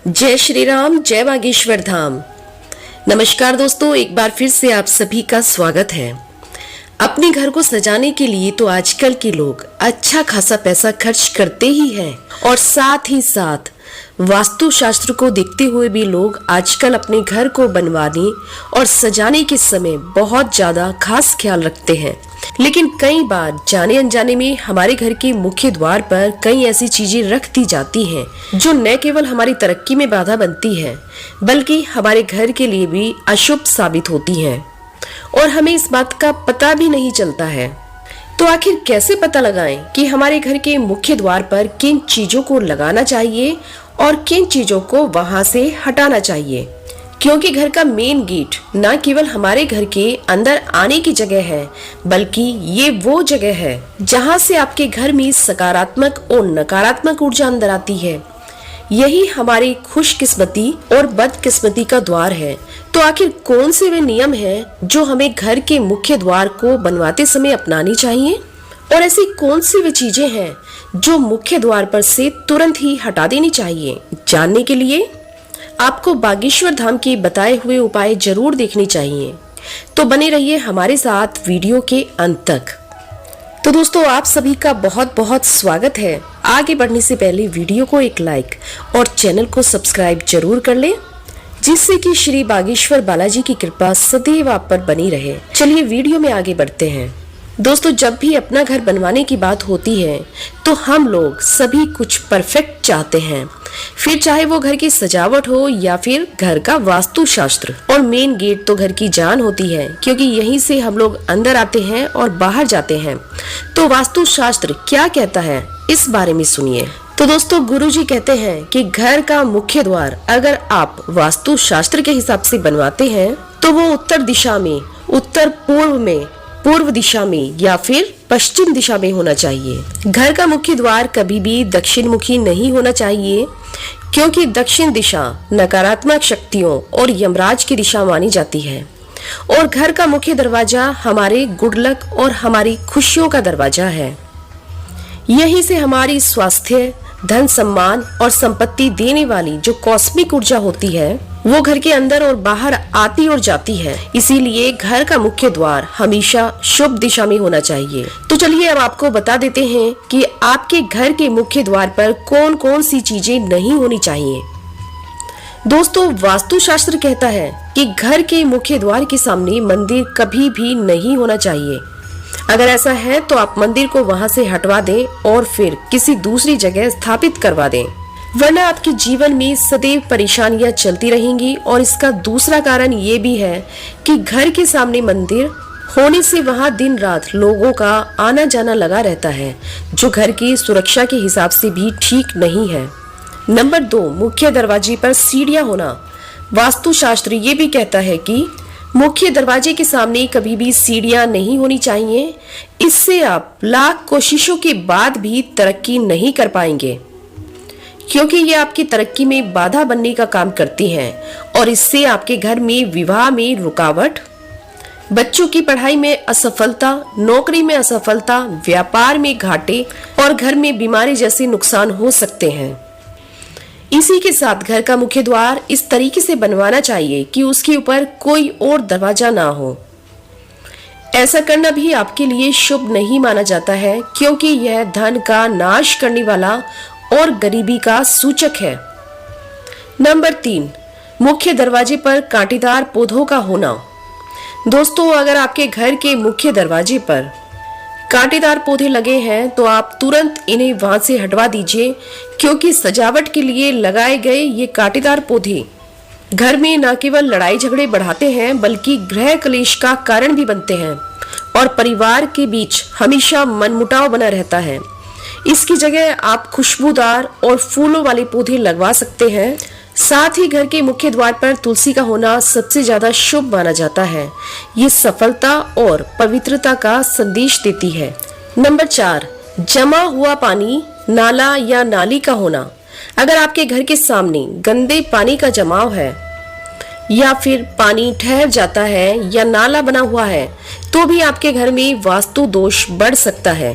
जय श्री राम, जय बागेश्वर धाम। नमस्कार दोस्तों, एक बार फिर से आप सभी का स्वागत है। अपने घर को सजाने के लिए तो आजकल के लोग अच्छा खासा पैसा खर्च करते ही हैं और साथ ही साथ वास्तु शास्त्र को देखते हुए भी लोग आजकल अपने घर को बनवाने और सजाने के समय बहुत ज्यादा खास ख्याल रखते हैं। लेकिन कई बार जाने अनजाने में हमारे घर के मुख्य द्वार पर कई ऐसी चीजें रख दी जाती हैं जो न केवल हमारी तरक्की में बाधा बनती है बल्कि हमारे घर के लिए भी अशुभ साबित होती हैं और हमें इस बात का पता भी नहीं चलता है। तो आखिर कैसे पता लगाएं कि हमारे घर के मुख्य द्वार पर किन चीजों को लगाना चाहिए और किन चीजों को वहां से हटाना चाहिए, क्योंकि घर का मेन गेट न केवल हमारे घर के अंदर आने की जगह है बल्कि ये वो जगह है जहां से आपके घर में सकारात्मक और नकारात्मक ऊर्जा अंदर आती है। यही हमारी खुशकिस्मती और बदकिस्मती का द्वार है। तो आखिर कौन से वे नियम हैं जो हमें घर के मुख्य द्वार को बनवाते समय अपनानी चाहिए और ऐसी कौन सी वे चीजें हैं जो मुख्य द्वार पर से तुरंत ही हटा देनी चाहिए। जानने के लिए आपको बागेश्वर धाम के बताए हुए उपाय जरूर देखने चाहिए। तो बने रहिए हमारे साथ वीडियो के अंत तक। तो दोस्तों, आप सभी का बहुत बहुत स्वागत है। आगे बढ़ने से पहले वीडियो को एक लाइक और चैनल को सब्सक्राइब जरूर कर लें, जिससे कि श्री बागेश्वर बालाजी की कृपा सदैव आप पर बनी रहे। चलिए वीडियो में आगे बढ़ते हैं। दोस्तों, जब भी अपना घर बनवाने की बात होती है तो हम लोग सभी कुछ परफेक्ट चाहते हैं, फिर चाहे वो घर की सजावट हो या फिर घर का वास्तु शास्त्र। और मेन गेट तो घर की जान होती है, क्योंकि यहीं से हम लोग अंदर आते हैं और बाहर जाते हैं। तो वास्तु शास्त्र क्या कहता है, इस बारे में सुनिए। तो दोस्तों, गुरुजी कहते हैं कि घर का मुख्य द्वार अगर आप वास्तु शास्त्र के हिसाब से बनवाते हैं तो वो उत्तर दिशा में, उत्तर पूर्व में, पूर्व दिशा में या फिर पश्चिम दिशा में होना चाहिए। घर का मुख्य द्वार कभी भी दक्षिण मुखी नहीं होना चाहिए, क्योंकि दक्षिण दिशा नकारात्मक शक्तियों और यमराज की दिशा मानी जाती है। और घर का मुख्य दरवाजा हमारे गुड लक और हमारी खुशियों का दरवाजा है। यहीं से हमारी स्वास्थ्य, धन, सम्मान और संपत्ति देने वाली जो कॉस्मिक ऊर्जा होती है वो घर के अंदर और बाहर आती और जाती है। इसीलिए घर का मुख्य द्वार हमेशा शुभ दिशा में होना चाहिए। तो चलिए अब आपको बता देते हैं कि आपके घर के मुख्य द्वार पर कौन कौन सी चीजें नहीं होनी चाहिए। दोस्तों, वास्तु शास्त्र कहता है कि घर के मुख्य द्वार के सामने मंदिर कभी भी नहीं होना चाहिए। अगर ऐसा है तो आप मंदिर को वहां से हटवा दें और फिर किसी दूसरी जगह स्थापित करवा दें, वरना आपके जीवन में सदैव परेशानियां चलती रहेंगी। और इसका दूसरा कारण ये भी है कि घर के सामने मंदिर होने से वहां दिन रात लोगों का आना जाना लगा रहता है, जो घर की सुरक्षा के हिसाब से भी ठीक नहीं है। नंबर 2, मुख्य दरवाजे पर सीढ़ियां होना। वास्तु शास्त्र ये भी कहता है कि मुख्य दरवाजे के सामने कभी भी सीढ़ियां नहीं होनी चाहिए। इससे आप लाख कोशिशों के बाद भी तरक्की नहीं कर पाएंगे, क्योंकि ये आपकी तरक्की में बाधा बनने का काम करती हैं और इससे आपके घर में विवाह में रुकावट, बच्चों की पढ़ाई में असफलता, नौकरी में असफलता, व्यापार में घाटे और घर में बीमारी जैसे नुकसान हो सकते हैं। इसी के साथ घर का मुख्य द्वार इस तरीके से बनवाना चाहिए कि उसके ऊपर कोई और दरवाजा ना हो। ऐसा करना भी आपके लिए शुभ नहीं माना जाता है, क्योंकि यह धन का नाश करने वाला और गरीबी का सूचक है। नंबर 3, मुख्य दरवाजे पर कांटेदार पौधों का होना। दोस्तों, अगर आपके घर के मुख्य दरवाजे पर कांटेदार पौधे लगे हैं तो आप तुरंत इन्हें वहां से हटवा दीजिए, क्योंकि सजावट के लिए लगाए गए ये कांटेदार पौधे घर में न केवल लड़ाई झगड़े बढ़ाते हैं बल्कि गृह कलेश का कारण भी बनते हैं और परिवार के बीच हमेशा मनमुटाव बना रहता है। इसकी जगह आप खुशबूदार और फूलों वाले पौधे लगवा सकते हैं। साथ ही घर के मुख्य द्वार पर तुलसी का होना सबसे ज्यादा शुभ माना जाता है। ये सफलता और पवित्रता का संदेश देती है। नंबर 4, जमा हुआ पानी, नाला या नाली का होना। अगर आपके घर के सामने गंदे पानी का जमाव है या फिर पानी ठहर जाता है या नाला बना हुआ है तो भी आपके घर में वास्तु दोष बढ़ सकता है,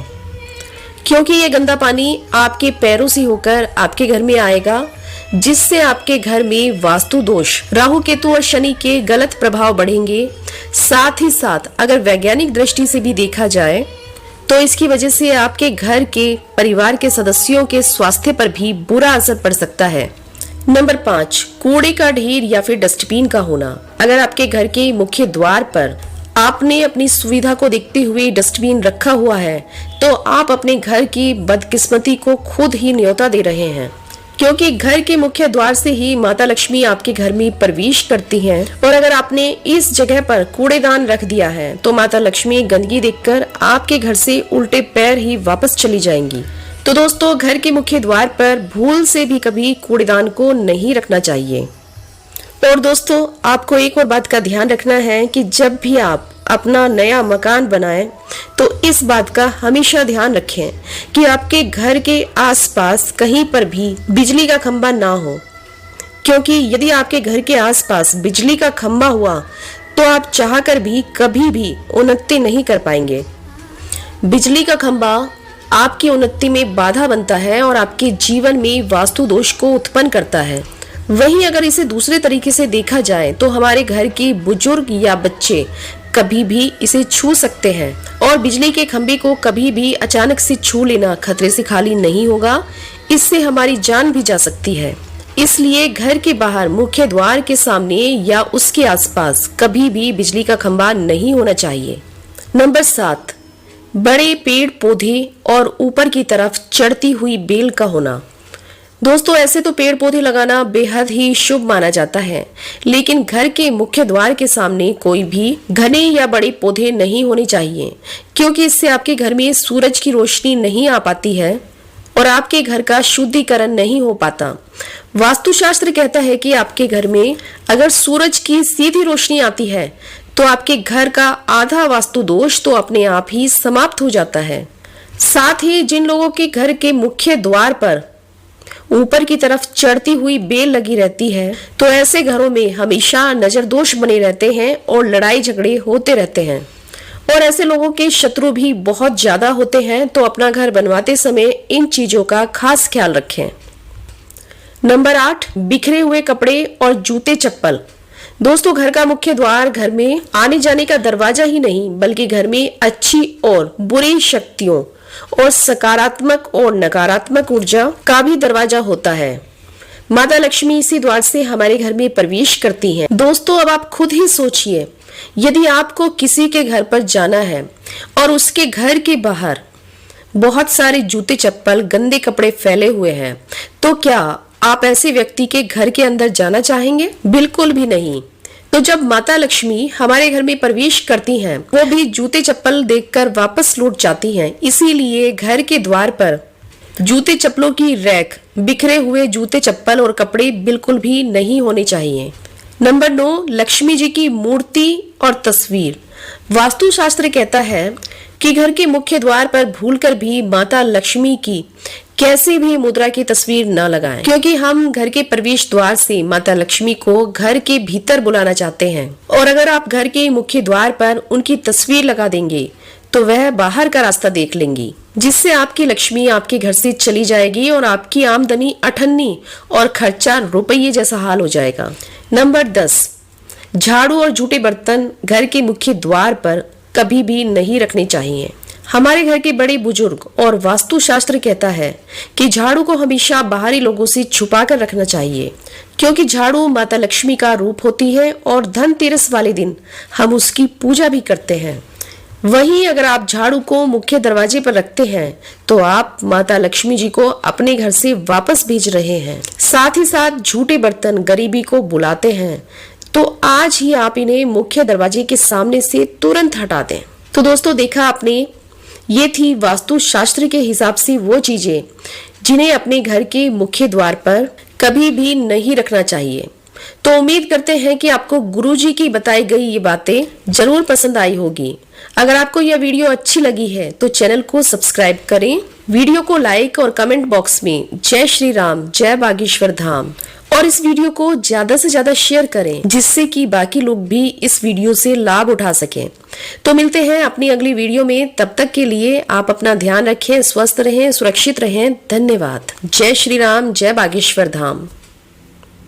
क्योंकि ये गंदा पानी आपके पैरों से होकर आपके घर में आएगा जिससे आपके घर में वास्तु दोष, राहु केतु और शनि के गलत प्रभाव बढ़ेंगे। साथ ही साथ अगर वैज्ञानिक दृष्टि से भी देखा जाए तो इसकी वजह से आपके घर के परिवार के सदस्यों के स्वास्थ्य पर भी बुरा असर पड़ सकता है। नंबर 5, कूड़े का ढेर या फिर डस्टबिन का होना। अगर आपके घर के मुख्य द्वार पर आपने अपनी सुविधा को देखते हुए डस्टबिन रखा हुआ है तो आप अपने घर की बदकिस्मती को खुद ही न्योता दे रहे हैं, क्योंकि घर के मुख्य द्वार से ही माता लक्ष्मी आपके घर में प्रवेश करती हैं। और अगर आपने इस जगह पर कूड़ेदान रख दिया है तो माता लक्ष्मी गंदगी देखकर आपके घर से उल्टे पैर ही वापस चली जाएंगी। तो दोस्तों, घर के मुख्य द्वार पर भूल से भी कभी कूड़ेदान को नहीं रखना चाहिए। और दोस्तों, आपको एक और बात का ध्यान रखना है कि जब भी आप अपना नया मकान बनाएं तो इस बात का हमेशा ध्यान रखें कि आपके घर के आसपास कहीं पर भी बिजली का खंभा ना हो, क्योंकि यदि आपके घर के आसपास बिजली का खंभा हुआ तो आप चाहकर भी कभी भी उन्नति नहीं कर पाएंगे। बिजली का खंभा आपकी उन्नति में बाधा बनता है और आपके जीवन में वास्तु दोष को उत्पन्न करता है। वहीं अगर इसे दूसरे तरीके से देखा जाए तो हमारे घर के बुजुर्ग या बच्चे कभी भी इसे छू सकते हैं और बिजली के खंभे को कभी भी अचानक से छू लेना खतरे से खाली नहीं होगा। इससे हमारी जान भी जा सकती है। इसलिए घर के बाहर मुख्य द्वार के सामने या उसके आसपास कभी भी बिजली का खंभा नहीं होना चाहिए। नंबर 7, बड़े पेड़ पौधे और ऊपर की तरफ चढ़ती हुई बेल का होना। दोस्तों, ऐसे तो पेड़ पौधे लगाना बेहद ही शुभ माना जाता है, लेकिन घर के मुख्य द्वार के सामने कोई भी घने या बड़े पौधे नहीं होने चाहिए, क्योंकि इससे आपके घर में सूरज की रोशनी नहीं आ पाती है और आपके घर का शुद्धिकरण नहीं हो पाता। वास्तुशास्त्र कहता है कि आपके घर में अगर सूरज की सीधी रोशनी आती है तो आपके घर का आधा वास्तु दोष तो अपने आप ही समाप्त हो जाता है। साथ ही जिन लोगों के घर के मुख्य द्वार पर ऊपर की तरफ चढ़ती हुई बेल लगी रहती है तो ऐसे घरों में हमेशा नजर दोष बने रहते हैं और लड़ाई झगड़े होते रहते हैं और ऐसे लोगों के शत्रु भी बहुत ज्यादा होते हैं। तो अपना घर बनवाते समय इन चीजों का खास ख्याल रखें। नंबर 8, बिखरे हुए कपड़े और जूते चप्पल। दोस्तों, घर का मुख्य द्वार घर में आने जाने का दरवाजा ही नहीं बल्कि घर में अच्छी और बुरी शक्तियों और सकारात्मक और नकारात्मक ऊर्जा का भी दरवाजा होता है। माता लक्ष्मी इसी द्वार से हमारे घर में प्रवेश करती हैं। दोस्तों, अब आप खुद ही सोचिए, यदि आपको किसी के घर पर जाना है और उसके घर के बाहर बहुत सारे जूते चप्पल गंदे कपड़े फैले हुए हैं तो क्या आप ऐसे व्यक्ति के घर के अंदर जाना चाहेंगे? बिल्कुल भी नहीं। तो जब माता लक्ष्मी हमारे घर में प्रवेश करती हैं, वो भी जूते चप्पल देखकर वापस लौट जाती हैं। इसीलिए घर के द्वार पर जूते चप्पलों की रैक, बिखरे हुए जूते चप्पल और कपड़े बिल्कुल भी नहीं होने चाहिए। नंबर 9, लक्ष्मी जी की मूर्ति और तस्वीर। वास्तुशास्त्र कहता है कि घर के मुख्य द्वार पर भूलकर भी माता लक्ष्मी की कैसे भी मुद्रा की तस्वीर न लगाएं, क्योंकि हम घर के प्रवेश द्वार से माता लक्ष्मी को घर के भीतर बुलाना चाहते हैं। और अगर आप घर के मुख्य द्वार पर उनकी तस्वीर लगा देंगे तो वह बाहर का रास्ता देख लेंगी, जिससे आपकी लक्ष्मी आपके घर से चली जाएगी और आपकी आमदनी अठन्नी और खर्चा रुपये जैसा हाल हो जाएगा। नंबर 10, झाड़ू और जूठे बर्तन घर के मुख्य द्वार पर कभी भी नहीं रखने चाहिए। हमारे घर के बड़े बुजुर्ग और वास्तुशास्त्र कहता है कि झाड़ू को हमेशा बाहरी लोगों से छुपा कर रखना चाहिए, क्योंकि झाड़ू माता लक्ष्मी का रूप होती है और धनतेरस वाले दिन हम उसकी पूजा भी करते हैं। वहीं अगर आप झाड़ू को मुख्य दरवाजे पर रखते हैं तो आप माता लक्ष्मी जी को अपने घर से वापस भेज रहे हैं। साथ ही साथ जूठे बर्तन गरीबी को बुलाते हैं, तो आज ही आप इन्हें मुख्य दरवाजे के सामने से तुरंत हटा दें। तो दोस्तों, देखा आपने, ये थी वास्तु शास्त्र के हिसाब से वो चीजें जिन्हें अपने घर के मुख्य द्वार पर कभी भी नहीं रखना चाहिए। तो उम्मीद करते हैं कि आपको गुरुजी की बताई गई ये बातें जरूर पसंद आई होगी। अगर आपको यह वीडियो अच्छी लगी है तो चैनल को सब्सक्राइब करें, वीडियो को लाइक और कमेंट बॉक्स में जय श्री राम, जय बागेश्वर धाम और इस वीडियो को ज्यादा से ज्यादा शेयर करें, जिससे कि बाकी लोग भी इस वीडियो से लाभ उठा सकें। तो मिलते हैं अपनी अगली वीडियो में, तब तक के लिए आप अपना ध्यान रखें, स्वस्थ रहें, सुरक्षित रहें। धन्यवाद। जय श्री राम, जय बागेश्वर धाम।